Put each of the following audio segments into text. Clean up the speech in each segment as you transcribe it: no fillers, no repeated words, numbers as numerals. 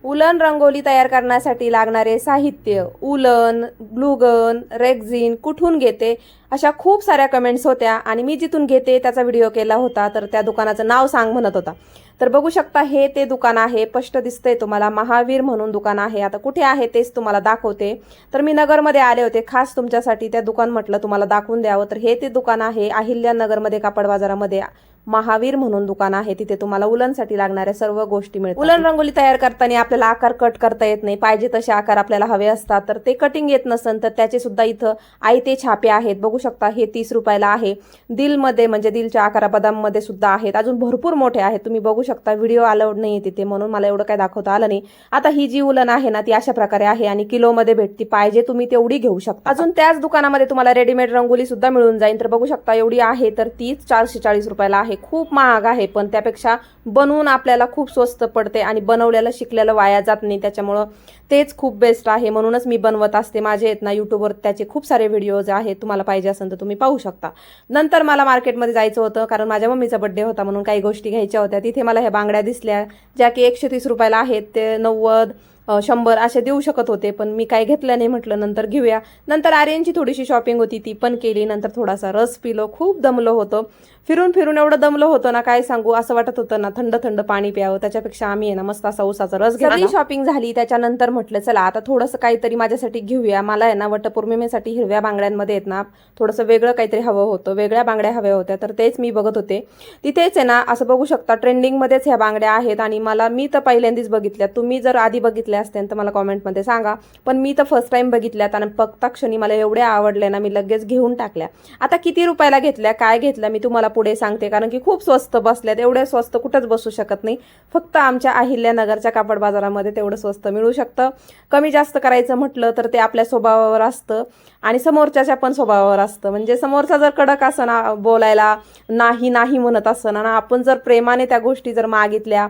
उलन रंगोली तयार करण्यासाठी लागणारे साहित्य, उलन, ग्लूगन, रेक्झिन कुठून घेते, अशा खूप साऱ्या कमेंट्स होत्या आणि मी जिथून घेते त्याचा व्हिडिओ केला होता. तर त्या दुकानाचं नाव सांग म्हणत होता. तर बघू शकता हे ते दुकान आहे. स्पष्ट दिसतंय तुम्हाला, महावीर म्हणून दुकान आहे. आता कुठे आहे तेच तुम्हाला दाखवते. तर मी नगरमध्ये आले होते खास तुमच्यासाठी. त्या दुकान म्हटलं तुम्हाला दाखवून द्यावं. तर हे ते दुकान आहे अहिल्यानगरमध्ये, कापड बाजारामध्ये महावीर म्हणून दुकान आहे. तिथे तुम्हाला उलनसाठी लागणाऱ्या सर्व गोष्टी मिळतात. उलन रंगोली तयार करताना आपल्याला आकार कट करता येत नाही, पाहिजे तसे आकार आपल्याला हवे असतात. तर ते कटिंग येत नसेल तर त्याचे सुद्धा इथं आयते छापे आहेत. बघू शकता हे 30 रुपयाला आहे. दिलमध्ये म्हणजे दिलच्या आकारा बदाममध्ये सुद्धा आहेत. अजून भरपूर मोठे आहेत, तुम्ही बघू शकता. व्हिडिओ अलाउड नाही तिथे म्हणून मला एवढं काय दाखवता आलं नाही. आता ही जी उलन आहे ना ती अशा प्रकारे आहे आणि किलोमध्ये भेटती, पाहिजे तुम्ही तेवढी घेऊ शकता. अजून त्याच दुकानामध्ये तुम्हाला रेडीमेड रंगोली सुद्धा मिळून जाईल. तर बघू शकता एवढी आहे तर तीच 440 रुपयाला आहे. खूप महाग आहे, पण त्यापेक्षा बनवून आपल्याला खूप स्वस्त पडते आणि बनवलेलं शिकलेलं वाया जात नाही. त्याच्यामुळं तेच खूप बेस्ट आहे. म्हणूनच मी बनवत असते. माझे आहेत ना यूट्यूबवर त्याचे खूप सारे व्हिडिओज आहेत, तुम्हाला पाहिजे असेल तर तुम्ही पाहू शकता. नंतर मला मार्केटमध्ये जायचं होतं कारण माझ्या मम्मीचा बर्थडे होता म्हणून काही गोष्टी घ्यायच्या होत्या. तिथे मला ह्या बांगड्या दिसल्या ज्या की 130 रुपयाला आहेत. ते 90 100 असे देऊ शकत होते, पण मी काय घेतलं नाही. म्हटलं नंतर घेऊया. नंतर आर्यनची थोडीशी शॉपिंग होती ती पण केली. नंतर थोडासा रस पिलो. खूप दमलो होतो, फिरून फिरून एवढं दमलो होतो ना काय सांगू. असं वाटत होतं ना थंड थंड पाणी प्यावं. त्याच्यापेक्षा आम्ही आहे ना मस्त असा उसाचा रस घेतला. सगळी शॉपिंग झाली. त्याच्यानंतर म्हटलं चला आता थोडंसं काहीतरी माझ्यासाठी घेऊया. मला आहे ना वटपौर्णिमेसाठी हिरव्या बांगड्यांमध्ये आहेत ना थोडंसं वेगळं काहीतरी हवं होतं, वेगळ्या बांगड्या हव्या होत्या. तर तेच मी बघत होते. तिथेच आहे ना असं बघू शकता ट्रेंडिंगमध्येच ह्या बांगड्या आहेत आणि मी तर पहिल्यांदाच बघितल्या. तुम्ही जर आधी बघितल्या असत्या तर मला कॉमेंटमध्ये सांगा, पण मी तर फर्स्ट टाइम बघितल्यात आणि बघता क्षणी मला एवढ्या आवडल्या ना मी लगेच घेऊन टाकल्या. आता किती रुपयाला घेतल्या, काय घेतल्या मी तुम्हाला पुढे सांगते, कारण की खूप स्वस्त बसल्यात. एवढ्या स्वस्त कुठंच बसू शकत नाही. फक्त आमच्या अहिल्यानगरच्या कापड बाजारामध्ये तेवढं स्वस्त मिळू शकतं. कमी जास्त करायचं म्हटलं तर ते आपल्या स्वभावावर असतं आणि समोरच्याच्या पण स्वभावावर असतं. म्हणजे समोरचा जर कडक असं ना बोलायला, नाही नाही म्हणत असं ना, आपण जर प्रेमाने त्या गोष्टी जर मागितल्या,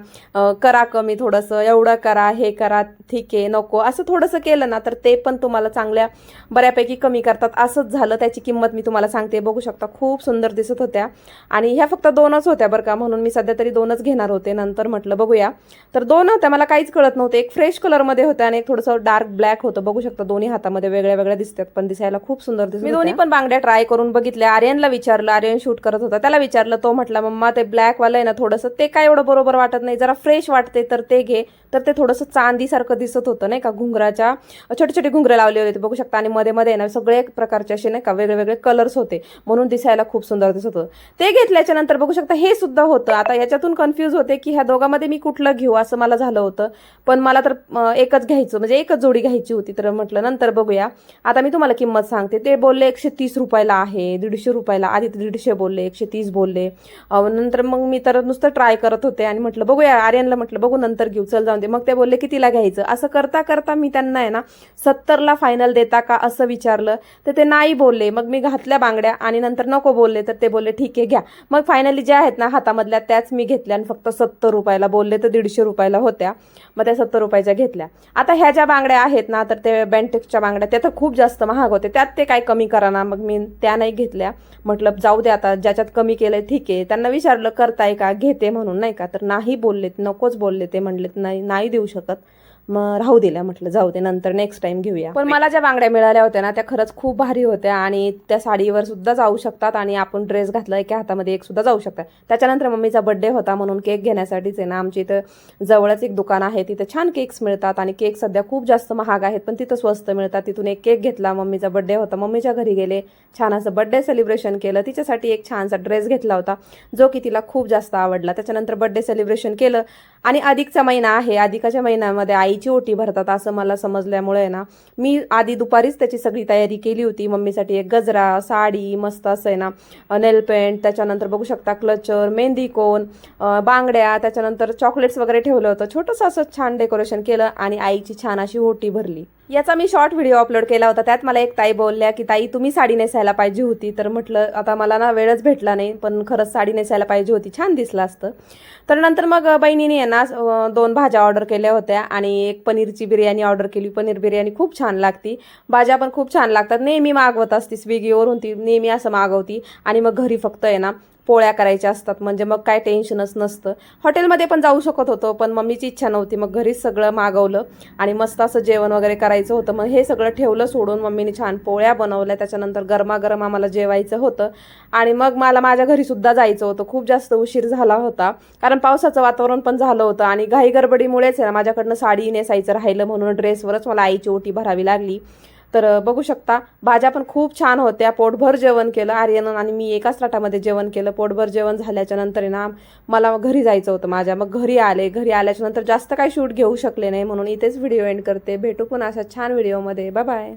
करा कमी थोडंसं, एवढं करा, हे करा, ठीक आहे, नको, असं थोडंसं केलं ना तर ते पण तुम्हाला चांगल्या बऱ्यापैकी कमी करतात. असंच झालं. त्याची किंमत मी तुम्हाला सांगते. बघू शकता खूप सुंदर दिसत होत्या आणि ह्या फक्त 2च होत्या बरं का, म्हणून मी सध्या तरी 2च घेणार होते. नंतर म्हटलं बघूया. तर 2 होत्या, मला काहीच कळत नव्हतं. एक फ्रेश कलरमध्ये होत्या आणि एक थोडंसं डार्क ब्लॅक होतं. बघू शकता दोन्ही हातामध्ये वेगळ्या वेगळ्या दिसतात, पण दिसायला खूप सुंदर दिसत. मी दोन्ही पण बांगड्या ट्राय करून बघितल्या. आर्यनला विचारलं, आर्यन शूट करत होता, त्याला विचारलं. तो म्हटला मम्मा ते ब्लॅक वाला आहे ना थोडंसं ते काय एवढं बरोबर वाटत नाही, जरा फ्रेश वाटते तर ते घे. तर ते थोडंसं चांदीसारखं दिसत होतं नाही का, घुंगराच्या छोटे छोटे घुंगरे लावले होते बघू शकता आणि मध्ये मध्ये ना सगळे प्रकारचे असे नाही का वेगळे वेगळे कलर्स होते, म्हणून दिसायला खूप सुंदर दिसत होतं. ते घेतल्याच्या नंतर बघू शकता हे सुद्धा होतं. आता याच्यातून कन्फ्यूज होते की ह्या दोघांमध्ये मी कुठलं घेऊ असं मला झालं होतं, पण मला तर एकच घ्यायचं, म्हणजे एकच जोडी घ्यायची होती. तर म्हटलं नंतर बघूया. आता मी तुम्हाला किंमत सांगते. ते बोलले 130 रुपयाला आहे, 150 रुपयाला. आधी 150 बोलले, 130 बोलले. नंतर मग मी तर नुसतं ट्राय करत होते आणि म्हटलं बघूया. आर्यनला म्हटलं बघू नंतर घेऊ, चल जाऊन दे. मग ते बोलले कितीला घ्यायचं. असं करता करता मी त्यांना आहे ना 70ला फायनल देता का असं विचारलं, तर ते नाही बोलले. मग मी घातल्या बांगड्या आणि नंतर नको बोलले, तर ते बोलले ठीक आहे घ्या. मग फायनली ज्या आहेत ना हातामधल्या त्याच मी घेतल्या आणि फक्त 70 रुपयाला बोलले, तर 150 रुपयाला होत्या. मग त्या 70 रुपयाच्या घेतल्या. आता ह्या ज्या बांगड्या आहेत ना तर ते बेंटेक्सच्या बांगड्या, त्या तर खूप जास्त महाग होते, त्यात ते काय कमी करा ना, मग मी त्या नाही घेतल्या. म्हटलं जाऊ दे आता, ज्याच्यात कमी केलंय ठीक आहे. त्यांना विचारलं करताय का, घेते म्हणून नाही का, तर नाही बोललेत, नकोच बोलले. ते म्हणलेत नाही देऊ शकत. मग राहू दिल्या. म्हटलं जाऊ दे, नंतर नेक्स्ट टाइम घेऊया. पण मला ज्या बांगड्या मिळाल्या होत्या ना त्या खरंच खूप भारी होत्या आणि त्या साडीवर सुद्धा जाऊ शकतात आणि आपण ड्रेस घातला एका हातामध्ये एक सुद्धा जाऊ शकतात. त्याच्यानंतर मम्मीचा बर्थडे होता म्हणून केक घेण्यासाठीच आहे ना आमच्या इथं जवळच एक दुकान आहे, तिथे छान केक्स मिळतात आणि केक सध्या खूप जास्त महाग आहेत पण तिथं स्वस्त मिळतात. तिथून एक केक घेतला. मम्मीचा बर्थडे होता, मम्मीच्या घरी गेले, छान असं बर्थडे सेलिब्रेशन केलं. तिच्यासाठी एक छानसा ड्रेस घेतला होता जो की तिला खूप जास्त आवडला. त्याच्यानंतर बर्थडे सेलिब्रेशन केलं आणि अधिकचा महिना आहे, अधिकाच्या महिन्यामध्ये आईची ओटी भरतात असं मला समजल्यामुळे ना मी आधी दुपारीच त्याची सगळी तयारी केली होती. मम्मीसाठी एक गजरा, साडी मस्त असं आहे ना, नेल पेंट, त्याच्यानंतर बघू शकता क्लचर, मेहंदी कोन, बांगड्या, त्याच्यानंतर चॉकलेट्स वगैरे ठेवलं होतं. छोटंसं असं छान डेकोरेशन केलं आणि आईची छान अशी ओटी भरली. याचा मी शॉर्ट व्हिडिओ अपलोड केला होता. त्यात मला एक ताई बोलल्या की ताई तुम्ही साडी नेसायला पाहिजे होती. तर म्हटलं आता मला ना वेळच भेटला नाही, पण खरंच साडी नेसायला पाहिजे होती, छान दिसलं असतं. तर नंतर मग बहिणीने आहे ना 2 भाज्या ऑर्डर केल्या होत्या आणि एक पनीरची बिर्याणी ऑर्डर केली. पनीर बिर्याणी खूप छान लागती, भाज्या पण खूप छान लागतात. नेहमी मागवत असती स्विगीवरून, ती नेहमी असं मागवती आणि मग घरी फक्त आहे ना पोळ्या करायच्या असतात, म्हणजे मग काय टेन्शनच नसतं. हॉटेलमध्ये पण जाऊ शकत होतो, पण मम्मीची इच्छा नव्हती, मग घरीच सगळं मागवलं आणि मस्त असं जेवण वगैरे करायचं होतं. मग हे सगळं ठेवलं सोडून मम्मीने छान पोळ्या बनवल्या, त्याच्यानंतर गरमागरम आम्हाला जेवायचं होतं आणि मग मला माझ्या घरीसुद्धा जायचं होतं. खूप जास्त उशीर झाला होता, कारण पावसाचं वातावरण पण झालं होतं आणि घाई गडबडीमुळेच आहे ना माझ्याकडनं साडी नेसायचं राहिलं, म्हणून ड्रेसवरच मला आईची ओटी भरावी लागली. तर बघू शकता भाज्या पण खूप छान होत्या. पोटभर जेवण केलं आर्यन आणि मी एकाच ताटामध्ये जेवण केलं. पोटभर जेवण झाल्याच्या नंतर ना मला घरी जायचं होतं माझ्या. मग घरी आले. घरी आल्याच्या नंतर जास्त काही शूट घेऊ शकले नाही, म्हणून इथेच व्हिडिओ एंड करते. भेटू पुन्हा अशा छान व्हिडिओमध्ये. Bye bye.